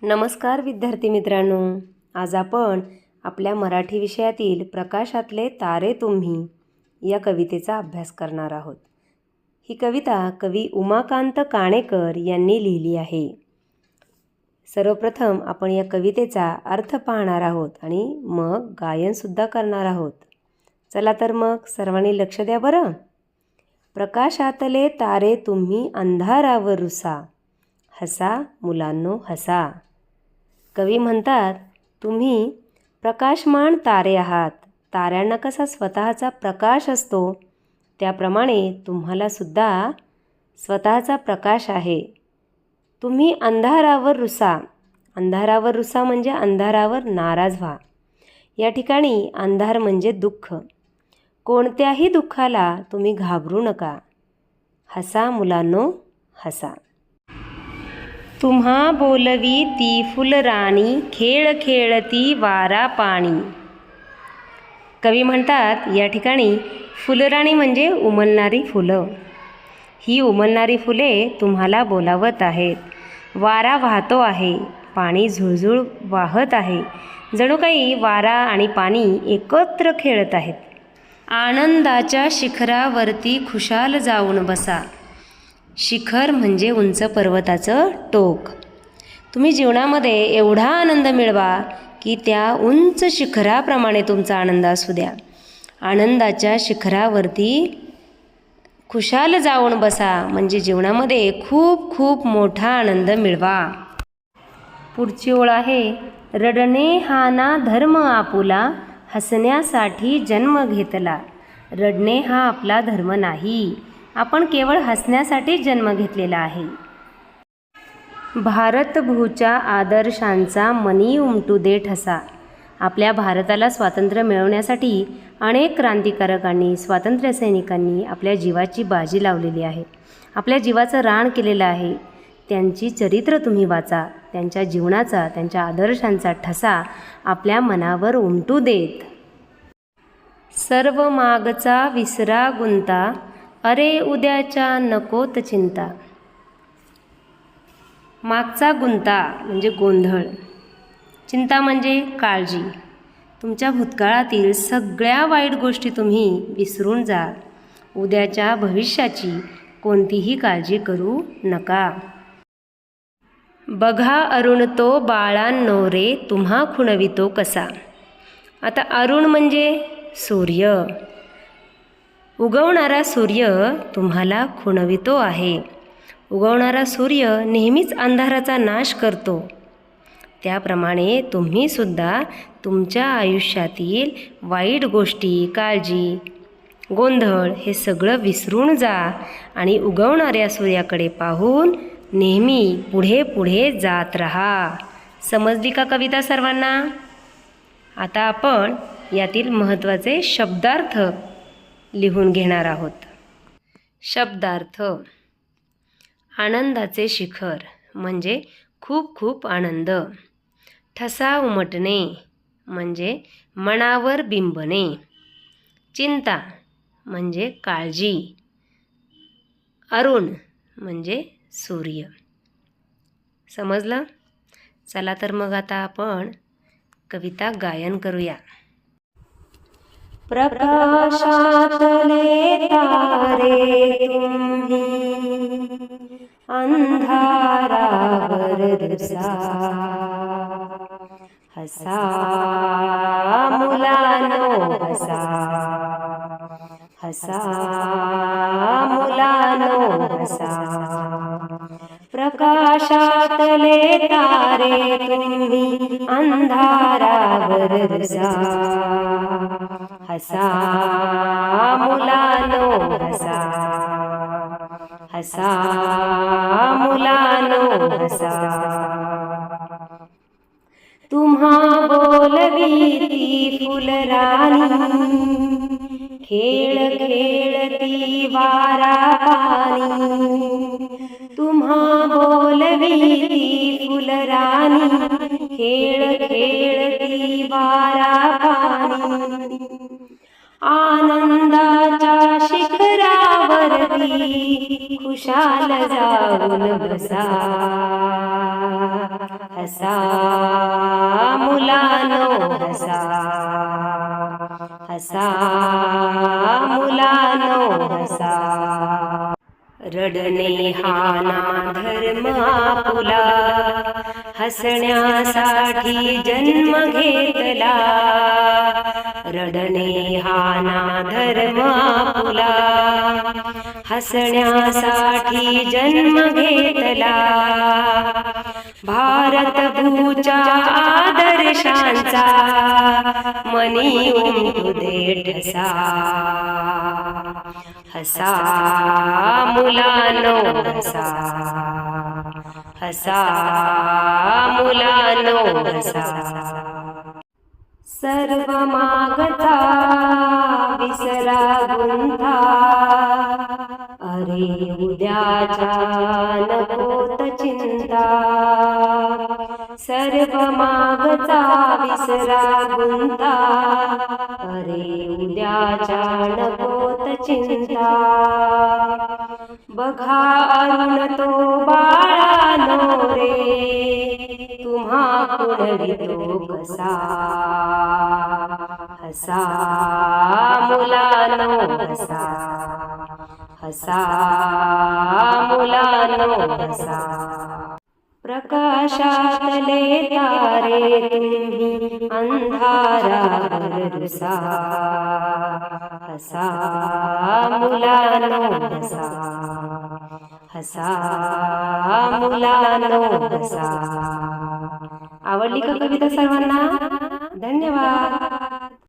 नमस्कार विद्यार्थी मित्रांनो, आज आपण आपल्या मराठी विषयातील प्रकाशातले तारे तुम्ही या कवितेचा अभ्यास करणार आहोत। ही कविता कवी उमाकांत काणेकर यांनी लिहिली आहे। सर्वप्रथम आपण या कवितेचा अर्थ पाहणार आहोत आणि मग गायन सुद्धा करणार आहोत। चला तर मग सर्वांनी लक्ष द्या बरं। प्रकाशातले तारे तुम्ही अंधारावर रुसा, हसा मुलांनो हसा। कवी म्हणतात, तुम्ही प्रकाशमान तारे आहात। ताऱ्यांना कसा स्वतःचा प्रकाश असतो त्याप्रमाणे तुम्हाला सुद्धा स्वतःचा प्रकाश आहे। तुम्ही अंधारावर रुसा। अंधारावर रुसा म्हणजे अंधारावर नाराज व्हा। या ठिकाणी अंधार म्हणजे दुःख। कोणत्याही दुःखाला तुम्ही घाबरू नका। हसा मुलांनो हसा। तुम्हा बोलवी ती फुलराणी, खेळ खेळती वारा पाणी। कवी म्हणतात, या ठिकाणी फुलराणी म्हणजे उमलणारी फुलं। ही उमलणारी फुले तुम्हाला बोलावत आहेत। वारा वाहतो आहे, पाणी झुळझुळ वाहत आहे। जणू काही वारा आणि पाणी एकत्र खेळत आहेत। आनंदाच्या शिखरावरती खुशाल जाऊन बसा। शिखर म्हणजे उंच पर्वताचं टोक। तुम्ही जीवनामध्ये एवढा आनंद मिळवा की त्या उंच शिखराप्रमाणे तुमचा आनंद असू द्या। आनंदाच्या शिखरावरती खुशाल जाऊन बसा म्हणजे जीवनामध्ये खूप खूप मोठा आनंद मिळवा। पुढची ओळ आहे, रडणे हा ना धर्म आपुला, हसण्यासाठी जन्म घेतला। रडणे हा आपला धर्म नाही, आपण केवळ हसण्यासाठी जन्म घेतलेला आहे। भारतभूच्या आदर्शांचा मनी उमटू दे ठसा। आपल्या भारताला स्वातंत्र्य मिळवण्यासाठी अनेक क्रांतिकारकांनी, स्वातंत्र्य सैनिकांनी आपल्या जीवाची बाजी लावलेली आहे। आपल्या जीवाचं रान केलेलं आहे। त्यांची चरित्र तुम्ही वाचा। त्यांच्या जीवनाचा, त्यांच्या आदर्शांचा ठसा आपल्या मनावर उमटू देत। सर्व मागचा विसरा गुंता, अरे उद्याच्या नकोत चिंता। मागचा गुंता म्हणजे गोंधळ, चिंता म्हणजे काळजी। तुमच्या भूतकाळातील सगळ्या वाईट गोष्टी तुम्ही विसरून जा। उद्याच्या भविष्याची कोणतीही काळजी करू नका। बघा अरुण तो बाळांनो रे, तुम्हा खुणवितो कसा। आता अरुण म्हणजे सूर्य। उगवणारा सूर्य तुम्हाला खुणवितो आहे। उगवणारा सूर्य नेहमीच अंधाराचा नाश करतो। त्याप्रमाणे तुम्ही सुद्धा तुमच्या आयुष्यातील वाईट गोष्टी, काळजी, गोंधळ हे सगळं विसरून जा आणि उगवणाऱ्या सूर्याकडे पाहून नेहमी पुढे पुढे जात राहा। समजली का कविता सर्वांना? आता आपण यातील महत्त्वाचे शब्दार्थ लिहून घेणार आहोत। शब्दार्थ, आनंदाचे शिखर म्हणजे खूप खूप आनंद। ठसा उमटणे म्हणजे मनावर बिंबणे। चिंता म्हणजे काळजी। अरुण म्हणजे सूर्य। समजलं? चला तर मग आता आपण कविता गायन करूया। प्रकाशातले तारे तुम्ही अंधारावर रुसा, हसा मुलांनो हसा, हसा मुलांनो हसा। प्रकाशातले तारे तुम्ही अंधारावर रुसा, हसा मुलांनो हसा, हसा मुलांनो हसा। तुम्हा बोलवी ती फुलराणी, खेळ खेळती वारा पाणी। तुम्हा बोलवी ती फुलराणी, खेळ खेळती वारा पाणी। आनंदाच्या शिखरावरती खुशाल जाऊन बसा, हसा मुलानो हसा, हसा मुलानो हसा. रडणे हा ना धर्म आपुला, हसण्यासाठी जन्म घेतला. रडणे हा ना धर्म आपुला, हसण्यासाठी जन्म घेतला. भारतभूच्या आदर्शांचा मनी उमटू दे ठसा. हसा मुलानो हसा, हसा मुलानो हसा. सर्व मागचा विसरा गुंता, अरे उद्याच्या नकोत चिंता. सर्व मागचा विसरा गुंता, अरे उद्याच्या नकोत चिंता. बघा अरुण तो बाळानो रे, तुम्हा पुढवितो कसा. हसा मुलानो हसा, हसा मुलानो हसा. प्रकाशातले तारे तुम्ही अंधारावर रुसा. हसा मुलानो हसा, हसा मुलानो हसा. आवडली का कविता सर्वांना? धन्यवाद.